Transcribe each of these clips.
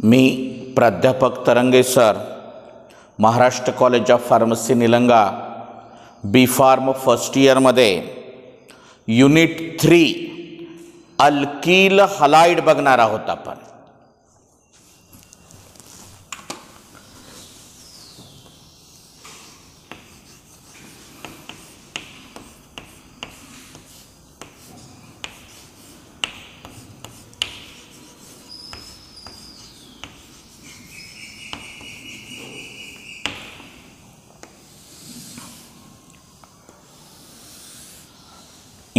मी प्राध्यापक Tarange sir, Maharashtra college of pharmacy Nilanga, B pharm first इयरमध्ये unit 3 alkyl halide बघणार आहोत आपण.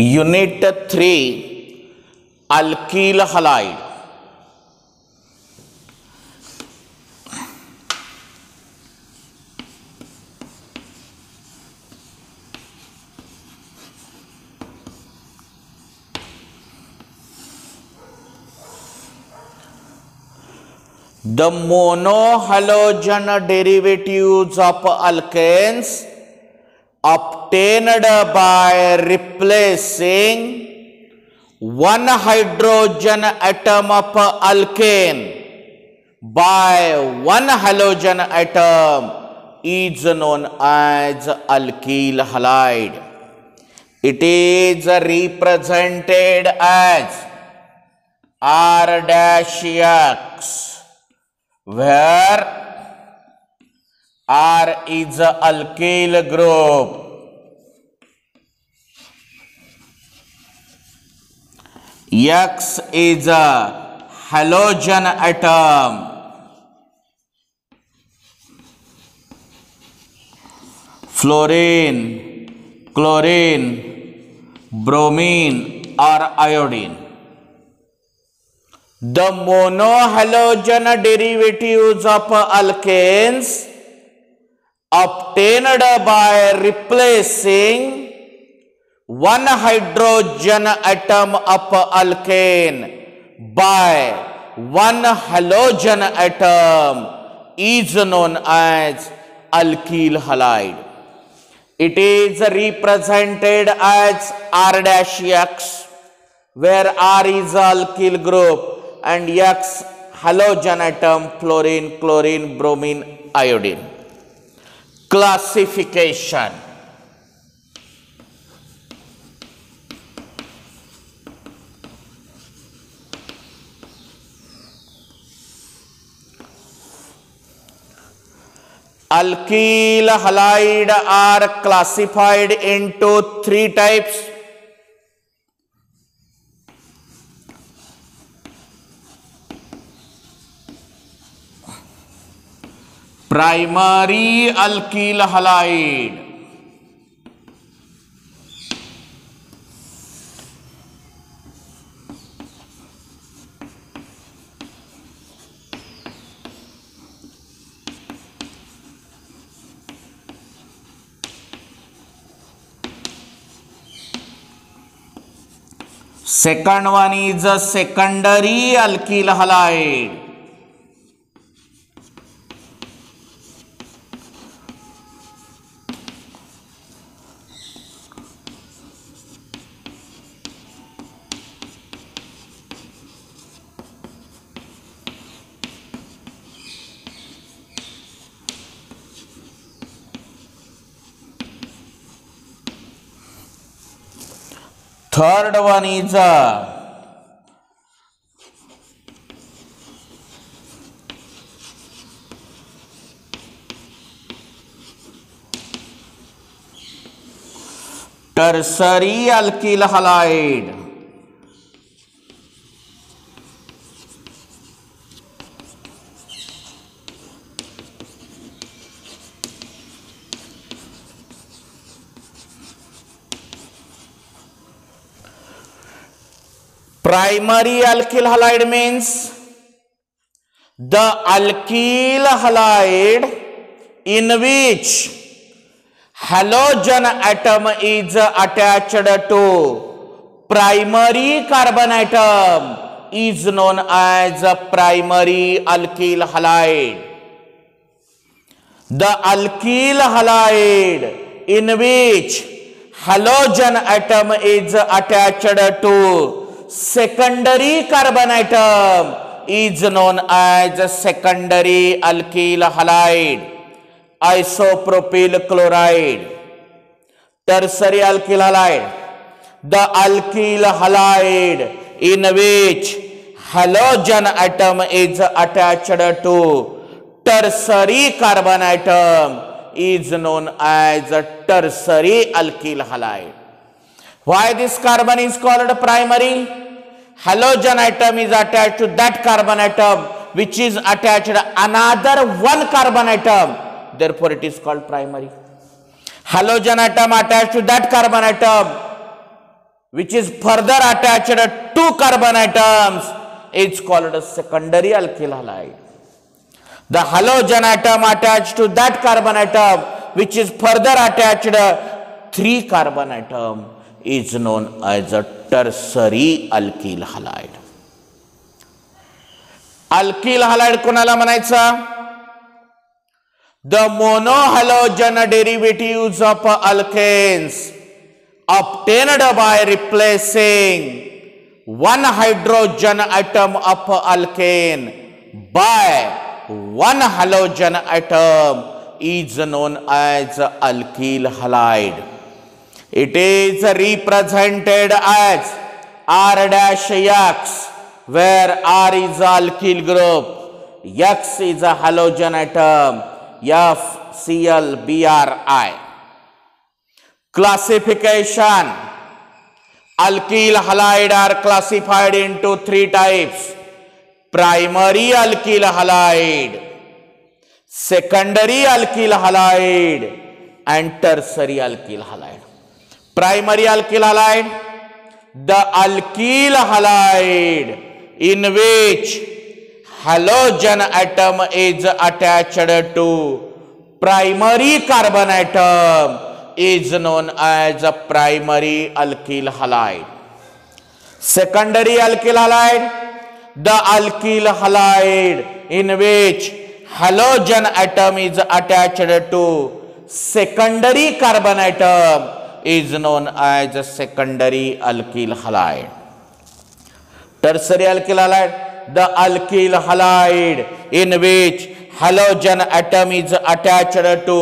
Unit 3 Alkyl Halide. The monohalogen derivatives of alkanes obtained by replacing one hydrogen atom of alkane by one halogen atom is known as alkyl halide. It is represented as R-X, where R is a alkyl group, X is a halogen atom, fluorine, chlorine, bromine or iodine. The monohalogen derivatives of alkanes obtained by replacing one hydrogen atom of alkane by one halogen atom is known as alkyl halide. It is represented as R-X, where R is alkyl group and X halogen atom, fluorine, chlorine, bromine, iodine. Classification. Alkyl halide are classified into 3 types. Primary alkyl halide, second one is a secondary alkyl halide. Third one is a tertiary alkyl halide. Primary alkyl halide means the alkyl halide in which halogen atom is attached to primary carbon atom is known as a primary alkyl halide. The alkyl halide in which halogen atom is attached to secondary carbon atom is known as a secondary alkyl halide. Isopropyl chloride. Tertiary alkyl halide. The alkyl halide in which halogen atom is attached to tertiary carbon atom is known as a tertiary alkyl halide. Why this carbon is called primary? Halogen atom is attached to that carbon atom which is attached another one carbon atom. Therefore, it is called primary. Halogen atom attached to that carbon atom which is further attached two carbon atoms is called a secondary alkyl halide. The halogen atom attached to that carbon atom which is further attached three carbon atom is known as a tertiary alkyl halide. Alkyl halide कोणाला म्हणायचा? The monohalogen derivatives of alkanes obtained by replacing one hydrogen atom of alkane by one halogen atom is known as alkyl halide. It is represented as R-X, where R is alkyl group, X is a halogen atom, FClBrI. Classification. Alkyl halide are classified into three types: primary alkyl halide, secondary alkyl halide, and tertiary alkyl halide. Primary alkyl halide, the alkyl halide in which halogen atom is attached to primary carbon atom is known as a primary alkyl halide. Secondary alkyl halide, the alkyl halide in which halogen atom is attached to secondary carbon atom is known as a secondary alkyl halide. Tertiary alkyl halide, the alkyl halide in which halogen atom is attached to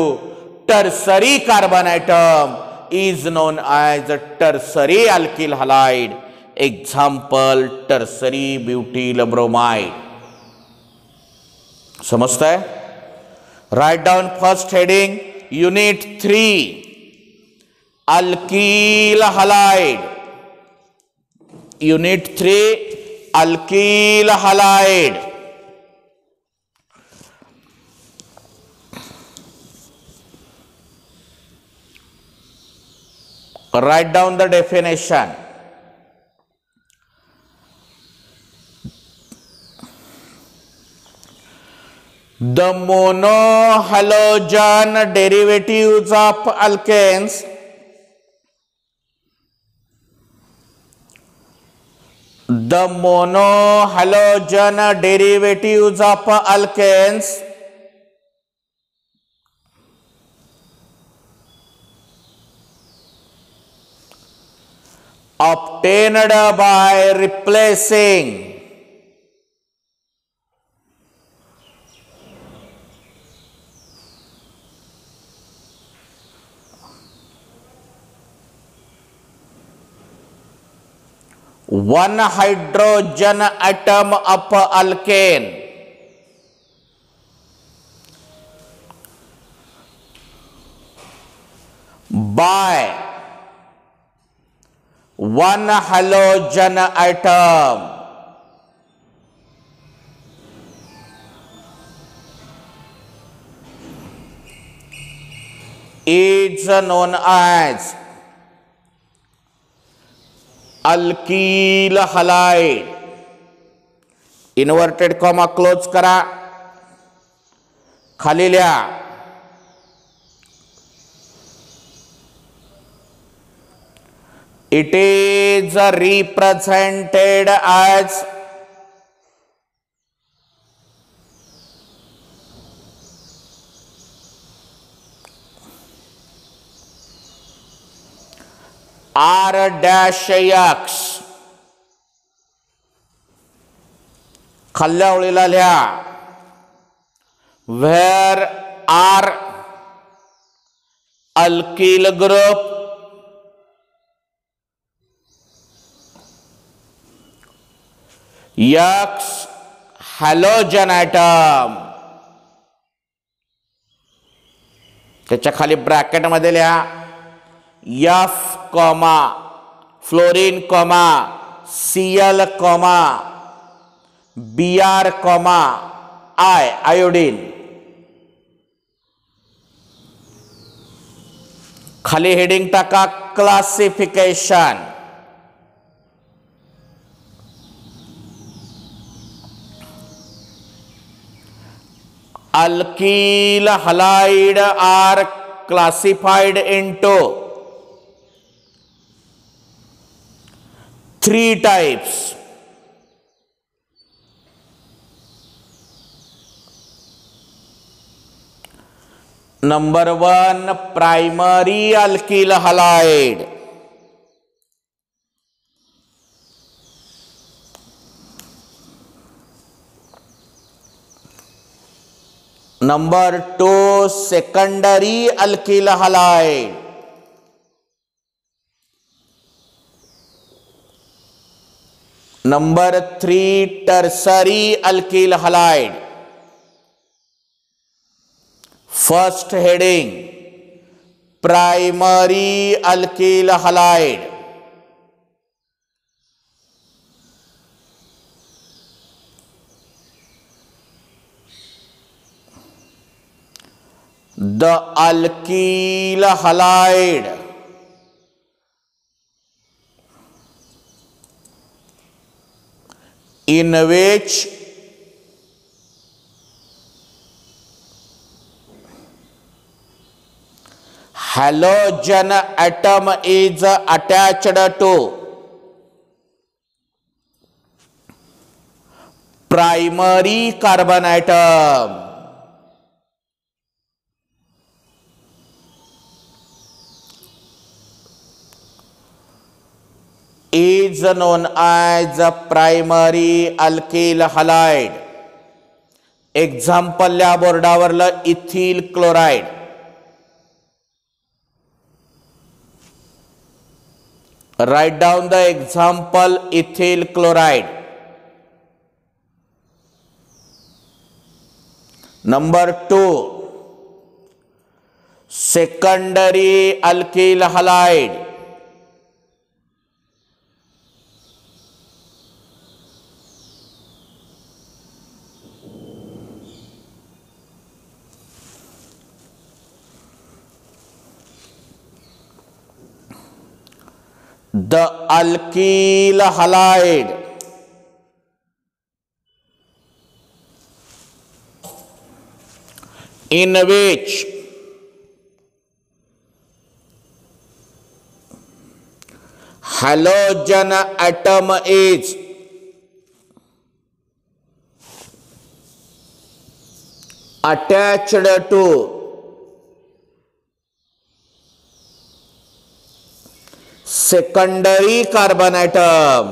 tertiary carbon atom is known as a tertiary alkyl halide. Example, tertiary butyl bromide. समझता है? Write down first heading, unit 3. Alkyl halide. Unit 3, alkyl halide. Write down the definition. The monohalogen derivatives of alkanes obtained by replacing one hydrogen atom of alkane by one halogen atom is known as alkyl halide. Inverted comma close करा, खाली लिहा. It is represented as R-X. खाल्ल्या ओळीला लिहा. Where are alkyl group X halogen atom. त्याच्या खाली ब्रॅकेटमध्ये लिहा F comma fluorine comma Cl comma Br comma I iodine. खाली हेडिंग टाका classification. Alkyl halide are classified into 3 types. Number 1, primary alkyl halide. Number 2, secondary alkyl halide. Number 3, tertiary alkyl halide. First heading, primary alkyl halide. The alkyl halide in which halogen atom is attached to primary carbon atom is known as primary alkyl halide. Example लिहा बोर्डावरलं ethyl chloride. Write down the example ethyl chloride. Number 2, secondary alkyl halide. The alkyl halide in which halogen atom is attached to secondary carbon atom.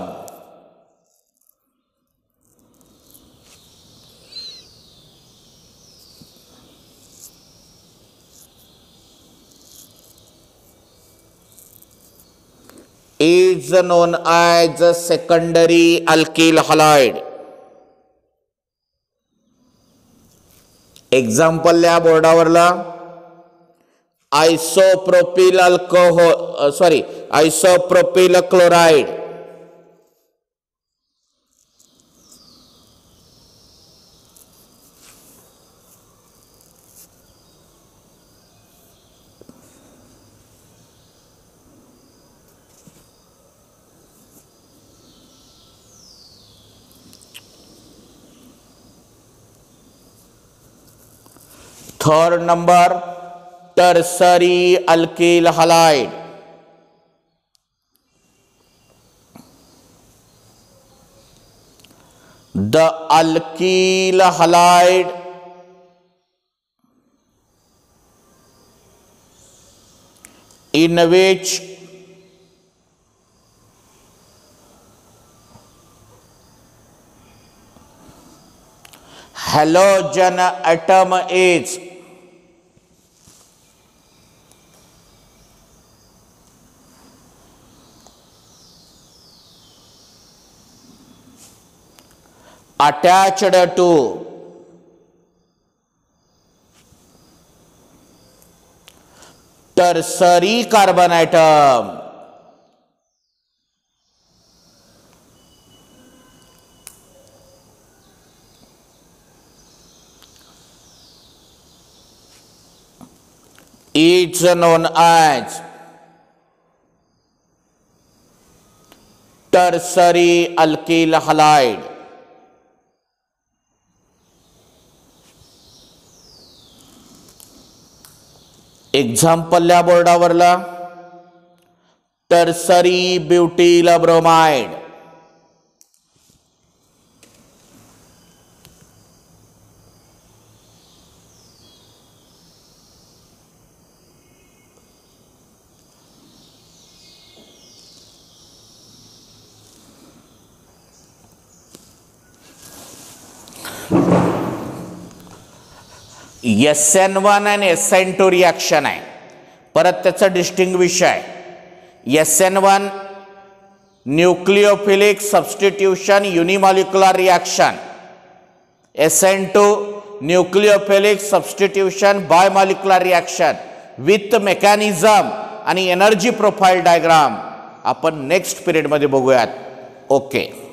Is known as secondary alkyl halide. Example लिहा बोर्डावरला. Isopropyl isopropyl chloride. Third number, tertiary alkyl halide. The alkyl halide in which halogen atom is attached to tertiary carbon atom. It's known as tertiary alkyl halide. Example या बोर्डावरला tertiary ब्युटील bromide. SN1 आणि SN2 reaction आहे. परत त्याचा distinguish आहे. SN1 nucleophilic substitution unimolecular reaction. SN2 nucleophilic substitution bimolecular reaction with mechanism आणि energy profile diagram आपण next पिरियडमध्ये बघूयात. ओके.